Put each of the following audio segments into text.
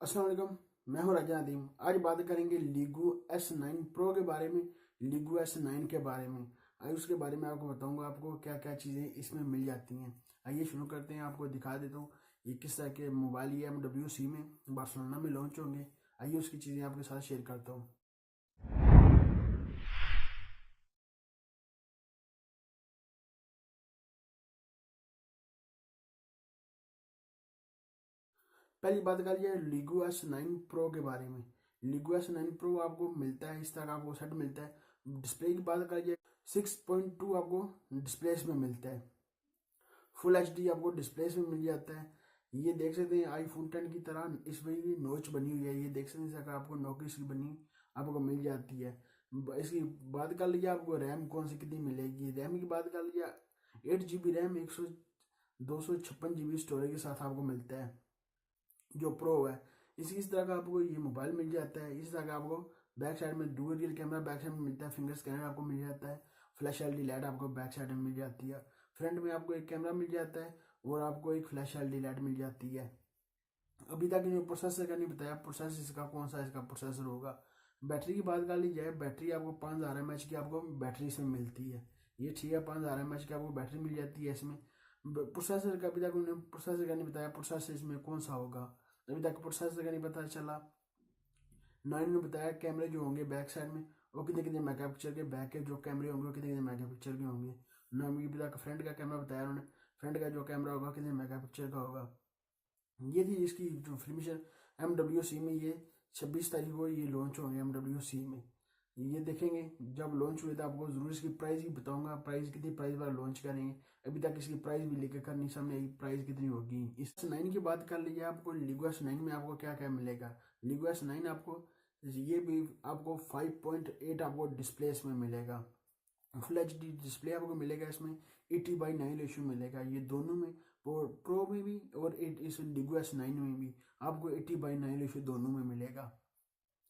अस्सलाम वालेकुम। मैं हूं राजा नदीम। आज बात करेंगे लीगो S9 प्रो के बारे में, लीगो S9 के बारे में। आइए उसके बारे में आपको बताऊंगा आपको क्या क्या चीज़ें इसमें मिल जाती हैं। आइए शुरू करते हैं। आपको दिखा देता हूँ ये किस तरह के मोबाइल ये MWC में बार्सिलोना में लॉन्च होंगे। आइए उसकी चीज़ें आपके साथ शेयर करता हूँ। पहली बात कर लिया लीगो S9 प्रो के बारे में। लीगो S9 प्रो आपको मिलता है, इस तरह का आपको सेट मिलता है। डिस्प्ले की बात करिए 6.2 आपको डिस्प्ले में मिलता है। फुल HD आपको डिस्प्ले में मिल जाता है। ये देख सकते हैं आईफोन 10 की तरह इसमें भी नोच बनी हुई है। ये देख सकते हैं आपको नोकिस की बनी आपको मिल जाती है। इसकी बात कर लीजिए आपको रैम कौन सी कितनी मिलेगी। रैम की बात कर लीजिए 8 GB रैम 256 GB स्टोरेज के साथ आपको मिलता है जो प्रो है। इस तरह का आपको ये मोबाइल मिल जाता है। इस तरह का आपको बैक साइड में dual real camera back side में मिलता है। फिंगर स्कैनर आपको मिल जाता है। फ्लैश LED लाइट आपको बैक साइड में मिल जाती है। फ्रंट में आपको एक कैमरा मिल जाता है और आपको एक फ्लैश LED लाइट मिल जाती है। अभी तक इन्होंने प्रोसेसर का नहीं बताया, प्रोसेसर इसका कौन सा इसका प्रोसेसर होगा। बैटरी की बात कर ली जाए, बैटरी आपको 5000 mAh की आपको बैटरी इसमें मिलती है। ये ठीक है, 5000 mAh की आपको बैटरी मिल जाती है इसमें। प्रोसेसर का अभी तक उन्होंने प्रोसेसर का नहीं बताया, प्रोसेसर इसमें कौन सा होगा अभी तक प्रोसेसर का नहीं पता चला। ना इन्होंने बताया कैमरे जो होंगे बैक साइड में वो कितने कितने मेगापिक्सल के बैक के जो कैमरे होंगे वो कितने कितने मेगापिक्सल के होंगे। ना अभी तक फ्रंट का कैमरा बताया उन्होंने, फ्रंट का जो कैमरा होगा कितने मेगापिक्सल का होगा। ये थी इसकी जो फिल्मेशन MWC में। ये 26 तारीख को ये लॉन्च होंगे MWC में। ये देखेंगे जब लॉन्च हुए तो आपको जरूर इसकी प्राइस भी बताऊंगा, प्राइस कितनी प्राइस पर लॉन्च करेंगे। अभी तक इसकी प्राइस भी लेकर कर नहीं सामने आई प्राइस कितनी होगी। इस 9 की बात कर लीजिए, आपको लीगो S9 में आपको क्या क्या मिलेगा। लीगो S9 आपको ये भी आपको 5.8 आपको डिस्प्ले में मिलेगा। फुल HD डिस्प्ले आपको मिलेगा इसमें। 80:9 रेशियो मिलेगा ये दोनों में, प्रो में भी और इस लीगो S9 में भी आपको 80:9 रेशियो दोनों में मिलेगा।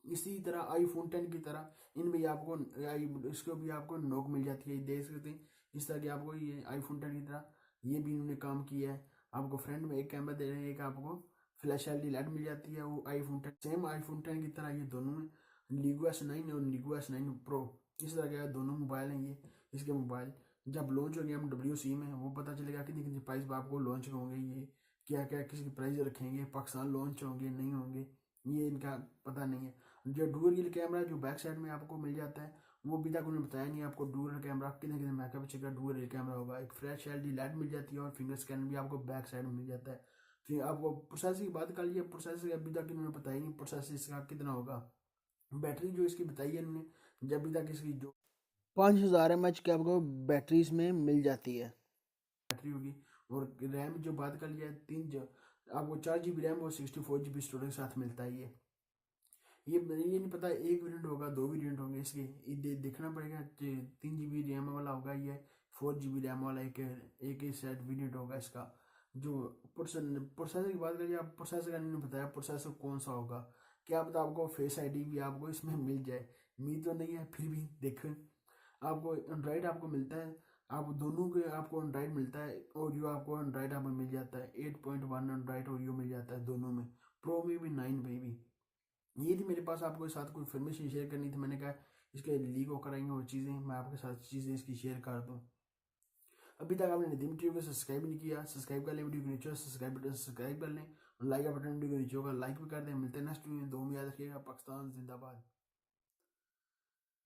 इसी तरह आईफोन 10 की तरह इनमें भी आपको इसको भी आपको नोक मिल जाती है। देख सकते हैं इस तरह की आपको ये आईफोन 10 की तरह ये भी इन्होंने काम किया है। आपको फ्रंट में एक कैमरा दे रहे हैं, एक आपको फ्लैश LED लाइट मिल जाती है। वो आईफोन 10 सेम आईफोन 10 की तरह ये दोनों में लीगो S9 और लीगो S9 प्रो इस तरह के दोनों मोबाइल हैं ये। इसके मोबाइल जब लॉन्च होंगे MWC में वो पता चलेगा कितनी कितनी प्राइस पर आपको लॉन्च होंगे। ये क्या क्या किसकी प्राइस रखेंगे, पाकिस्तान लॉन्च होंगे नहीं होंगे ये इनका पता नहीं है। जो डुअल रियल कैमरा जो बैक साइड में आपको मिल जाता है वो अभी तक उन्होंने बताया नहीं आपको डुअल कैमरा कितने कितने मेगापिक्सल का डुअल रियल कैमरा होगा। एक फ्लैश LED लाइट मिल जाती है और फिंगर स्कैनर भी आपको बैक साइड में मिल जाता है। फिर आपको प्रोसेसर की बात कर लीजिए, प्रोसेसर अभी तक इन्होंने बताया नहीं प्रोसेसर इसका कितना होगा। बैटरी जो इसकी बताई है इन्होंने जब अभी तक इसकी जो 5000 mAh की आपको बैटरी इसमें मिल जाती है बैटरी होगी। और रैम जो बात कर लिया आपको 4 GB रैम और 64 GB स्टोरेज के साथ मिलता है। ये नहीं पता एक वेरिएंट होगा 2 वेरिएंट होंगे इसके, देखना पड़ेगा। 3 GB रैम वाला होगा ये, 4 GB रैम वाला एक ही सेट वेरिएंट होगा इसका। जो प्रोसेसर की बात करिए, आप प्रोसेसर का नहीं बताया प्रोसेसर कौन सा होगा। क्या पता आपको फेस ID भी आपको इसमें मिल जाए, उम्मीद तो नहीं है फिर भी देखें। आपको एंड्रॉइड आपको मिलता है, आप दोनों के आपको एंड्रॉइड मिलता है। ओरियो आपको एंड्रॉइड आपको मिल जाता है 8.1 एंड्रॉइड ओरियो मिल जाता है दोनों में, प्रो में भी 9 में भी। ये थी मेरे पास आपके साथ कोई इन्फॉर्मेशन शेयर करनी थी। मैंने कहा इसके लीक होकर आएंगे और चीज़ें मैं आपके साथ चीज़ें इसकी शेयर कर दूँ। अभी तक आपने नदीम टीवी को सब्सक्राइब नहीं किया, सब्सक्राइब कर लें। वीडियो के नीचे सब्सक्राइब बटन सब्सक्राइब कर लें और लाइक का बटन वीडियो के नीचे होगा लाइक भी कर दें। मिलते हैं नेक्स्ट वीडियो में। दो में याद रखिएगा। पाकिस्तान जिंदाबाद।